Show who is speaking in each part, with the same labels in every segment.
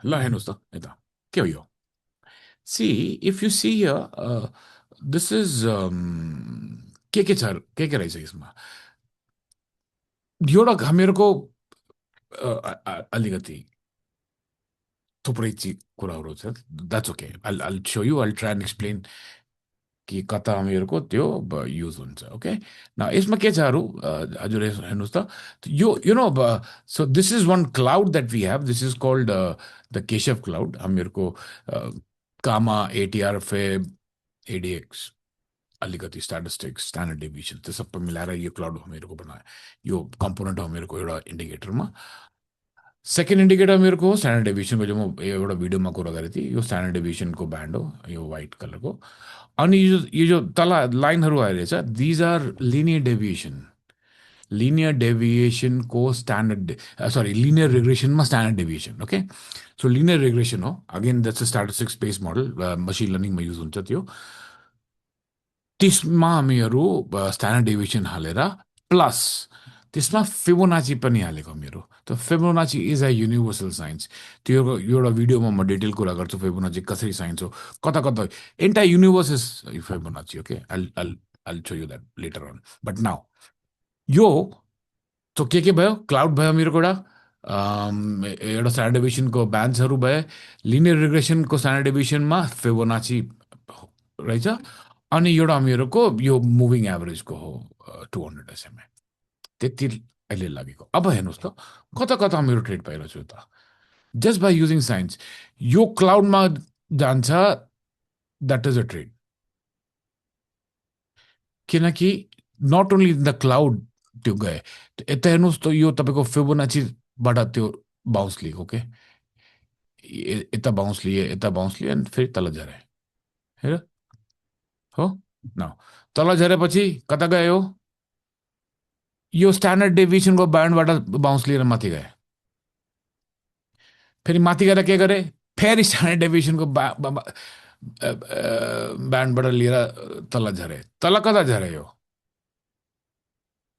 Speaker 1: ल हेर्नुहोस् त यता के हो यो see if you see this is के छ के रहेछ यसमा एउटा हामीहरूको अलिकति थुप्रै कुराहरू छ that's okay I so you I try and explain कि कता हामीहरूको त्यो युज हुन्छ ओके न यसमा के छहरू हजुर हेर्नुहोस् त यो you know so this is one cloud that we have this is called the Keshav cloud हामीहरूको कामा एटिआर फेब एडिएक्स अलिकति स्ट्याटिस्टिक्स स्ट्यान्डर्ड डेभिएसन त्यो सबै मिलाएर यो क्लाउड हामीहरूको बनायो यो कम्पोनेन्ट हो हामीहरूको एउटा इन्डिकेटरमा सेकेन्ड इन्डिकेटर मेरोको हो स्ट्यान्डर्ड डेभिएसनको जो म एउटा भिडियोमा कुरा गरेको थिएँ यो स्ट्यान्डर्ड डेभिएसनको ब्यान्ड हो यो वाइट कलरको अनि यो जो तल लाइनहरू आइरहेछ दिज आर लिनियर डेभिएसनको स्ट्यान्डर्ड सरी लिनियर रिग्रेसनमा standard deviation okay so linear regression हो again that's a statistics base model machine लर्निङमा युज हुन्छ त्यो त्यसमा हामीहरू स्ट्यान्डर्ड डेभिएसन हालेर प्लस त्यसमा फिबोनाची पनि हालेको मेरो त Fibonacci is a universal science त्यो एउटा भिडियोमा म डिटेल कुरा गर्छु फिबोनाची कसरी साइन्स हो कता कता entire universe is Fibonacci okay I show you that later on but now यो सो के भयो क्लाउड भयो मेरो एउटा एउटा स्ट्यान्डर्ड डेभिएसनको ब्यान्ड्सहरू भए लिनियर रिग्रेसनको स्ट्यान्डर्ड डेभिएसनमा फिबोनाची रहेछ अनि एउटा हामीहरूको यो मुभिङ एभरेजको हो 200 एसएमए त्यति अहिले लागेको अब हेर्नुहोस् त कता कता मेरो ट्रेड पाइरहेको छु त जस्ट बाई युजिङ साइन्स यो क्लाउडमा जान्छ द्याट इज अ ट्रेड किनकि नट ओन्ली द क्लाउड त्यो गए यता हेर्नुहोस् त यो तपाईँको फिबोनाचीबाट त्यो बााउन्स लिएको के यता बााउन्स लिए अनि फेरि तल झरे हेर हो न तल झरेपछि कता गयो यो स्ट्यान्डर्ड डेभिएसनको ब्यान्डबाट बााउन्स लिएर माथि गए फेरि माथि गएर के गरे फेरि स्ट्यान्डर्ड डेभिएसनको ब्यान्डबाट लिएर तल झरे तल कता झरे यो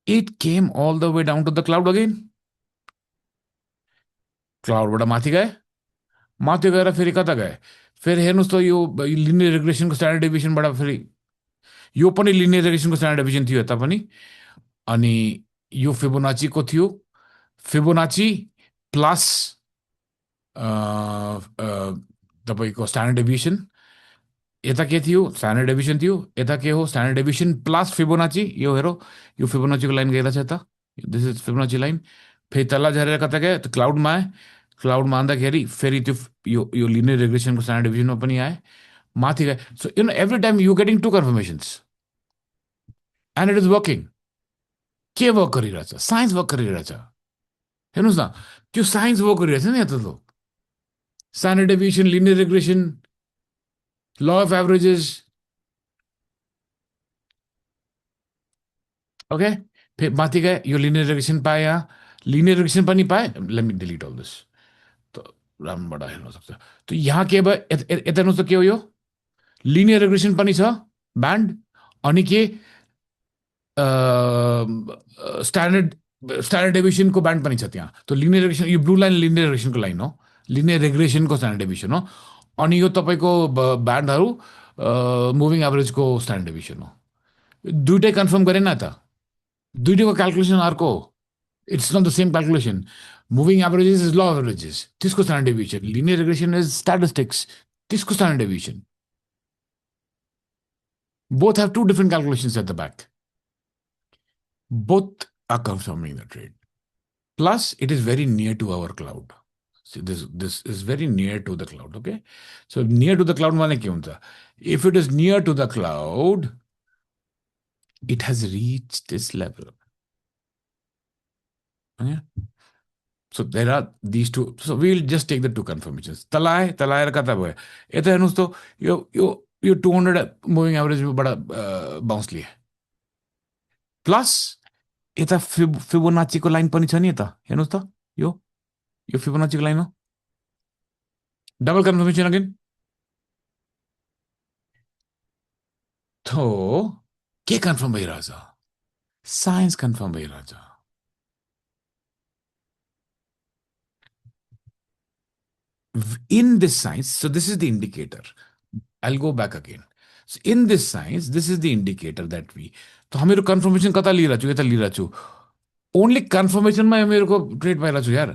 Speaker 1: it came all the way down to the cloud again क्लाउडबाट माथि गए माथि गएर फेरि कता गए फेरि हेर्नुहोस् त यो लिनियर रिग्रेसनको स्ट्यान्डर्ड डेभिएसनबाट फेरि यो पनि लिनियर रिग्रेसनको स्ट्यान्डर्ड डेभिएसन थियो यता पनि अनि यो फिबोनाचीको थियो फिबोनाची प्लस तपाईँको स्ट्यान्डर्ड डेभिएसन यता के थियो स्ट्यान्डर्ड डेभिएसन थियो यता के हो स्ट्यान्डर्ड डेभिएसन प्लस फिबोनाची यो हेरो यो फिबोनाचीको लाइन गइरहेछ यता दिस इज फिबोनाची लाइन फेरि तल झरेर कता गयो त्यो क्लाउडमा आए क्लाउडमा आउँदाखेरि फेरि त्यो यो लिनियर रिग्रेसनको स्ट्यान्डर्ड डेभिएसनमा पनि आए माथि गए so you know every time you getting to confirmations and it is working के वर्क गरिरहेछ साइन्स वर्क गरिरहेछ हेर्नुहोस् न त्यो साइन्स वर्क गरिरहेछ नि यता त standard deviation linear regression law of averages okay फेरि माथि गए यो लिनियर रिग्रेसन पाएँ यहाँ लिनियर रिग्रेसन पनि पाएँ let me delete all this त राम्रोबाट हेर्न सक्छ त यहाँ के भयो यता हेर्नुहोस् त के हो यो लिनियर रिग्रेसन पनि छ ब्यान्ड अनि के स्ट्यान्डर्ड स्ट्यान्डर्ड डेभिएसनको ब्यान्ड पनि छ त्यहाँ त्यो लिनियर रिग्रेसन यो ब्लू लाइन लिनियर रिग्रेसनको लाइन हो लिनियर रिग्रेसनको स्ट्यान्डर्ड डेभिएसन हो अनि यो तपाईँको ब्यान्डहरू मुभिङ एभरेजको स्ट्यान्डर्ड डेभिएसन हो दुइटै कन्फर्म गरेन त दुइटैको क्यालकुलेसन अर्को हो it's not the same calculation moving averages is law averages त्यसको standard deviation linear regression is statistics त्यसको standard deviation both have two different calculations at the back. Both are confirming the trade. Plus, it is very near to our cloud. See, this is very near to the cloud, okay? So, near to the cloud माने क्या हुन्छ? If it is near to the cloud, it has reached this level. Okay? So, there are these two. So, we'll just take the two confirmations. तलाएर कता भयो? यता हेर्नुहोस् त यो 200 moving एभरेजबाट bounce लिए प्लस यता फिबोनाचीको लाइन पनि छ नि यता हेर्नुहोस् त यो फिबोनाचीको लाइन हो डबल कन्फर्मेसन अगेन तो के कन्फर्म भइरहेछ साइन्स कन्फर्म भइरहेछ In this science, so this is the indicator. I'll go back again. So in this science, this is the indicator that we. तो हामीहरू कन्फर्मेसन कता लिइरहेको छु यता लिइरहेको छु ओन्ली कन्फर्मेसनमा हामीहरूको ट्रेड पाइरहेको छु यार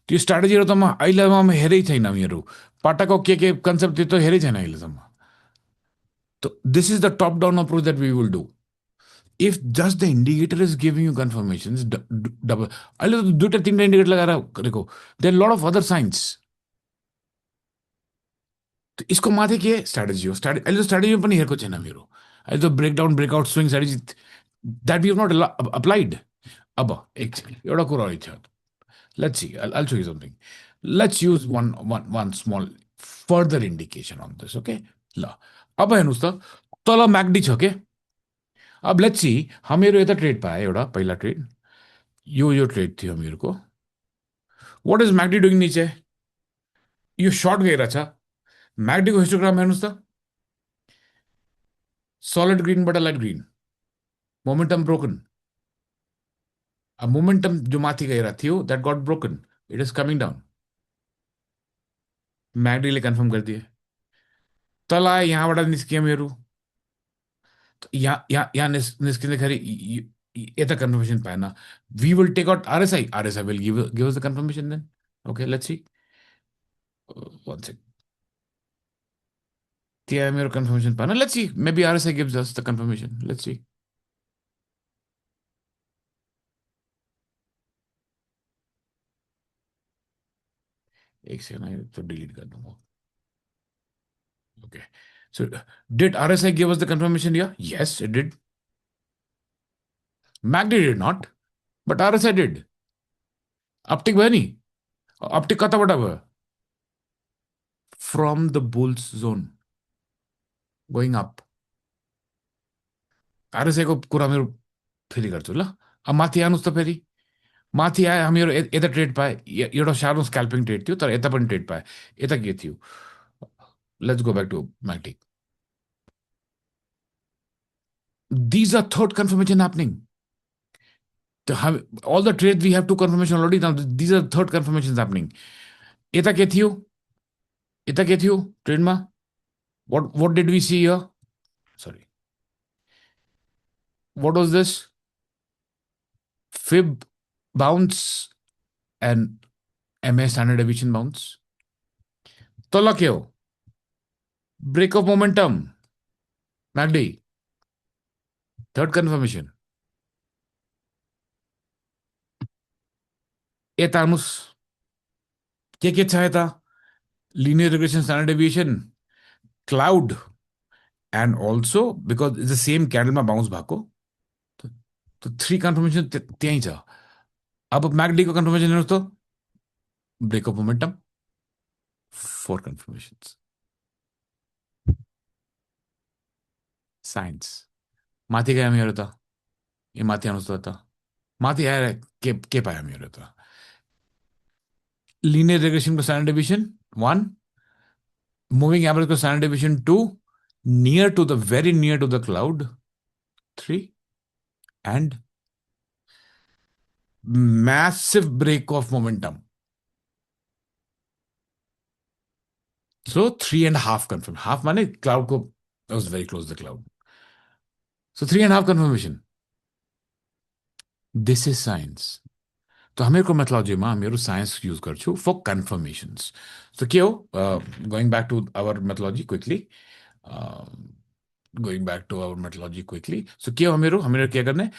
Speaker 1: त्यो स्ट्राटेजीहरू त म अहिलेसम्म हेरै छैन हामीहरू पाटाको के कन्सेप्ट त्यो त हेरै छैन अहिलेसम्म So this is the top down approach that we will do. If just the indicator is giving you confirmations, double. अहिले त दुईटा तिनटा इन्डिकेटर लगाएर गरेको there lot of other science इसको माथि के स्ट्राटेजी हो अहिले त स्ट्राटेजी पनि हेरेको छैन मेरो अहिले त breakdown breakout swing strategy that we have not applied अब एक एउटा कुरा रहेछ let's see I'll show you something. Let's use one small further indication on this, okay? ल अब हेर्नुहोस् त तल म्याकडी छ के अब लेट्स सी हामीहरू यता ट्रेड पाए एउटा पहिला ट्रेड यो ट्रेड थियो हामीहरूको वाट इज म्याकडी डुइङ निचे यो सर्ट गइरहेछ म्याकडीको हिस्टोग्राम हेर्नुहोस् त सलिड ग्रिनबाट light green momentum broken momentum जो माथि गइरहेको थियो that got broken it is coming down म्याकडीले कन्फर्म गरिदिए तल यहाँबाट निस्किए मेरो यहाँ निस्किँदाखेरि यता कन्फर्मेसन पाएन we will take out RSI will give us the confirmation then okay let's see one sec त्यहाँ मेरो कन्फर्मेसन पाएन let's see maybe RSI gives us the confirmation let's see एक सेकेन्ड तो डिलिट कर दूंगा okay so did RSI give us the confirmation yeah yes it did MACD did not but RSI did uptick भयो नि uptick कताबाट भयो from the bulls zone going up आरएसआईको कुरा मेरो फेरि गर्छु ल अब माथि आउनुहोस् त फेरि माथि आए हामीहरू यता ट्रेड पाए एउटा सानो स्क्याल्पिङ ट्रेड थियो तर यता पनि ट्रेड पाए यता के थियो let's go back to MACD these are third confirmation happening all the trades we have two confirmation already now these are third confirmations happening यता के थियो ट्रेडमा what did we see here sorry what was this fib bounce and MA standard deviation bounce तल के हो break of momentum MACD third confirmation यता आउनुहोस् के छ यता linear regression standard deviation cloud and also because it's the same candle मा bounce भएको तो थ्री कन्फर्मेसन त्यही छ अब MACD को कन्फर्मेसन हेर्नुहोस् त break of momentum four confirmations signs माथि गयो हामीहरू त ए माथि आउनुहोस् त माथि आएर के पायो हामीहरू त लिनियर रेग्रेसनको स्ट्यान्डर्ड डेभिएसन 1 मुभिङ एभरेजको standard deviation 2 near to the very near to the cloud 3 and massive break of momentum. So 3.5 confirm. Half money cloud ko was very close to the cloud. So 3.5 confirmation. This is science. तो हामीहरूको मेथोलोजीमा हामीहरू signs use गर्छु for confirmations so के हो going back to our methodology quickly going back to our methodology quickly. So क्या हामीहरू क्या गर्ने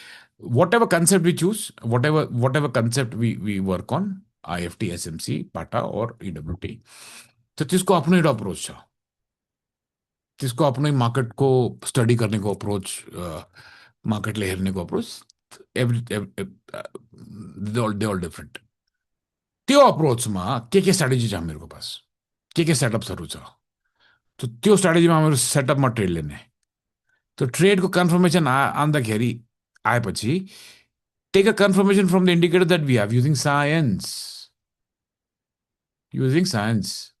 Speaker 1: whatever concept we choose, whatever concept we work on, IFT, SMC, PATA or EWT, तो त्यसको आफ्नो एउटा अप्रोच छ त्यसको आफ्नै मार्केटको स्टडी गर्नेको अप्रोच मार्केटले हेर्नेको अप्रोच दे अल डिफरेन्ट त्यो अप्रोचमा के स्ट्राटेजी छ हामीहरूको पास के सेटअप्सहरू छ तो त्यो स्ट्राटेजीमा हामीहरू सेटअपमा ट्रेड लिने तो ट्रेड को कन्फर्मेसन आउँदाखेरि आएपछि take a confirmation from the indicator that we have using science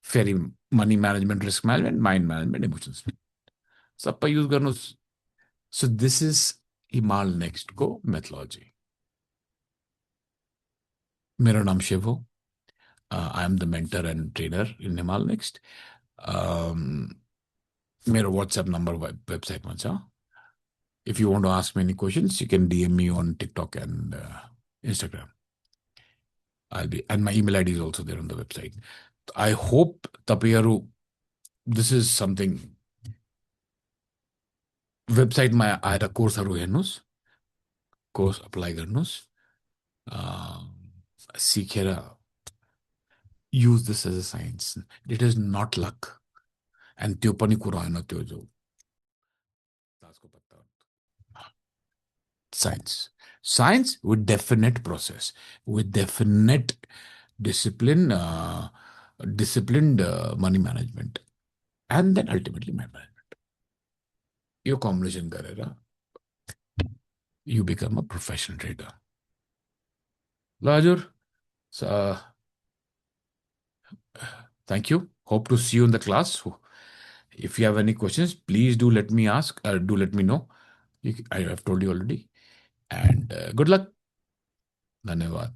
Speaker 1: फेरि money management risk management mind management emotions सबै यूज गर्नुस् so this is Himal Next को मेथोलोजी मेरो नाम शिव हो I am the mentor and trainer in Himal Next. मेरो WhatsApp number website में छ. If you want to ask me any questions, you can DM me on TikTok and Instagram. I'll be, and my email ID is also there on the website. I hope तपाईहरु, this is something, वेबसाइटमा आएर कोर्सहरु हेर्नुस्, course apply गर्नुस्, सिकेर use this as a science. It is not luck. And त्यो पनि कुरा हैन, त्यो जो ताजको पत्ता. Science. Science with definite process, with definite discipline, disciplined money management, and then ultimately money management. यो combination गरेर you become a professional trader. ल हजुर, thank you. Hope to see you in the class. If you have any questions, please do let me ask, do let me know. I have told you already. And good luck. धन्यवाद.